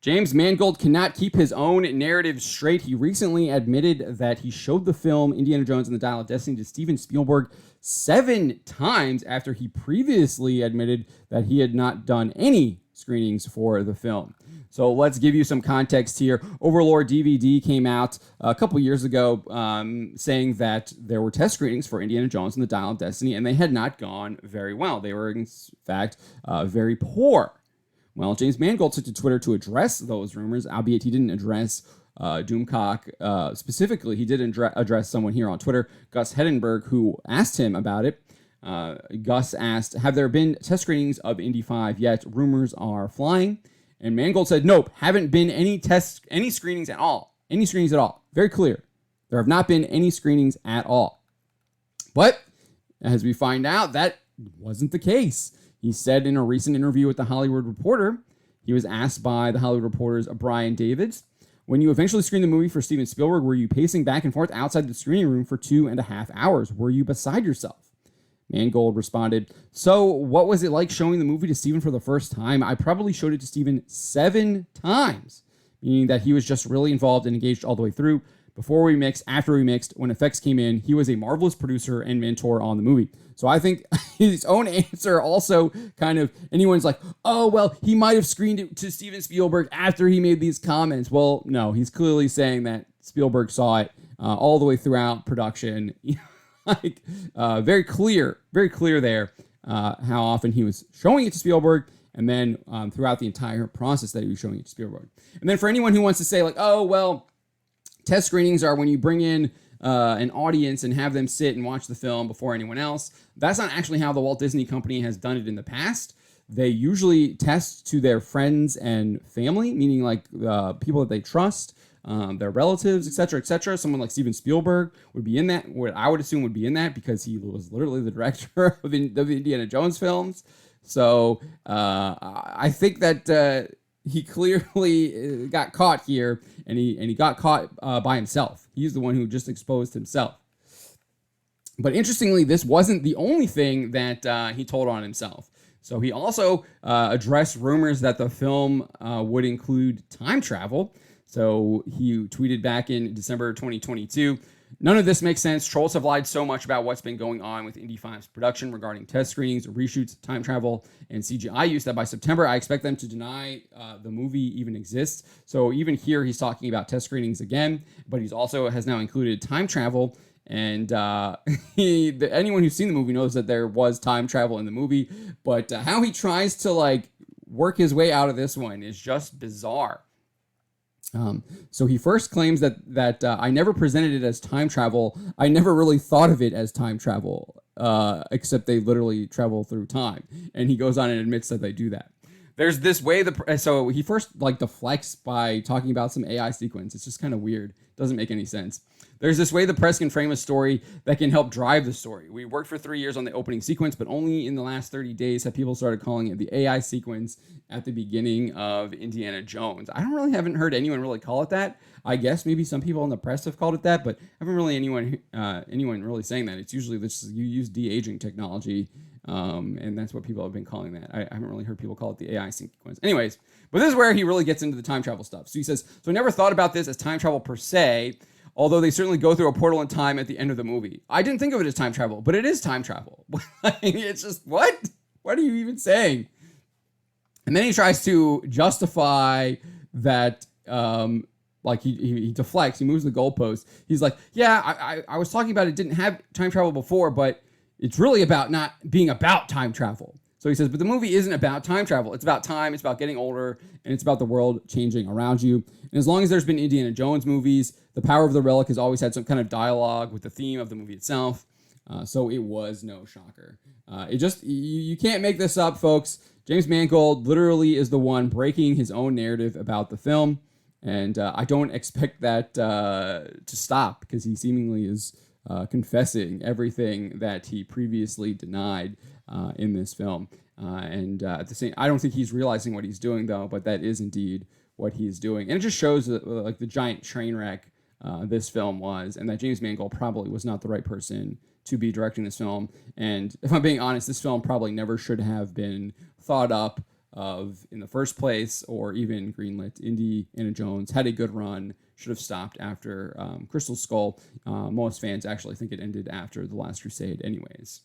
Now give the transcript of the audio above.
James Mangold cannot keep his own narrative straight. He recently admitted that he showed the film Indiana Jones and the Dial of Destiny to Steven Spielberg 7 times after he previously admitted that he had not done any screenings for the film. So let's give you some context here. Overlord DVD came out a couple years ago saying that there were test screenings for Indiana Jones and the Dial of Destiny, and they had not gone very well. They were, in fact, very poor. Well, James Mangold took to Twitter to address those rumors, albeit he didn't address Doomcock specifically. He did address someone here on Twitter, Gus Hedenberg, who asked him about it. Gus asked, have there been test screenings of Indy 5 yet? Rumors are flying. And Mangold said, nope, haven't been any screenings at all. Any screenings at all. Very clear. There have not been any screenings at all. But as we find out, that wasn't the case. He said in a recent interview with The Hollywood Reporter, he was asked by The Hollywood Reporter's Brian Davids, when you eventually screened the movie for Steven Spielberg, were you pacing back and forth outside the screening room for 2.5 hours? Were you beside yourself? Mangold responded, so what was it like showing the movie to Steven for the first time? I probably showed it to Steven 7 times, meaning that he was just really involved and engaged all the way through. Before we mixed, after we mixed, when effects came in, he was a marvelous producer and mentor on the movie. So I think his own answer also kind of, anyone's like, oh, well, he might have screened it to Steven Spielberg after he made these comments. Well, no, he's clearly saying that Spielberg saw it all the way throughout production. Very clear there how often he was showing it to Spielberg, and then throughout the entire process that he was showing it to Spielberg. And then for anyone who wants to say like, oh, well, test screenings are when you bring in an audience and have them sit and watch the film before anyone else. That's not actually how the Walt Disney Company has done it in the past. They usually test to their friends and family, meaning like people that they trust, their relatives, etc., etc. Someone like Steven Spielberg would be in that. What I would assume would be in that because he was literally the director of the Indiana Jones films. So I think that he clearly got caught here, and he got caught by himself. He's the one who just exposed himself. But interestingly, this wasn't the only thing that he told on himself. So he also addressed rumors that the film would include time travel. So he tweeted back in December 2022, none of this makes sense. Trolls have lied so much about what's been going on with Indy 5's production regarding test screenings, reshoots, time travel, and CGI use that by September, I expect them to deny the movie even exists. So even here, he's talking about test screenings again, but he's also has now included time travel. And anyone who's seen the movie knows that there was time travel in the movie, but how he tries to like work his way out of this one is just bizarre. So he first claims that I never presented it as time travel. I never really thought of it as time travel, except they literally travel through time. And he goes on and admits that they do that. There's this way so he first like deflects by talking about some AI sequence. It's just kind of weird. Doesn't make any sense. There's this way the press can frame a story that can help drive the story. We worked for 3 years on the opening sequence, but only in the last 30 days have people started calling it the AI sequence at the beginning of Indiana Jones. I haven't heard anyone really call it that. I guess maybe some people in the press have called it that, but I haven't really anyone really saying that. It's usually this, you use de-aging technology, and that's what people have been calling that. I haven't really heard people call it the AI sequence. Anyways, but this is where he really gets into the time travel stuff. So he says, so I never thought about this as time travel per se, although they certainly go through a portal in time at the end of the movie. I didn't think of it as time travel, but it is time travel. It's just, what? What are you even saying? And then he tries to justify that, he deflects, he moves the goalpost. He's like, yeah, I was talking about it didn't have time travel before, but it's really about not being about time travel. So he says, but the movie isn't about time travel. It's about time, it's about getting older, and it's about the world changing around you. And as long as there's been Indiana Jones movies, the power of the relic has always had some kind of dialogue with the theme of the movie itself. So it was no shocker. You can't make this up, folks. James Mangold literally is the one breaking his own narrative about the film. And I don't expect that to stop because he seemingly is confessing everything that he previously denied in this film. At the same, I don't think he's realizing what he's doing though, but that is indeed what he's doing. And it just shows like the giant train wreck this film was, and that James Mangold probably was not the right person to be directing this film. And if I'm being honest, this film probably never should have been thought up of in the first place, or even greenlit. Indiana Jones had a good run, should have stopped after Crystal Skull. Most fans actually think it ended after The Last Crusade anyways.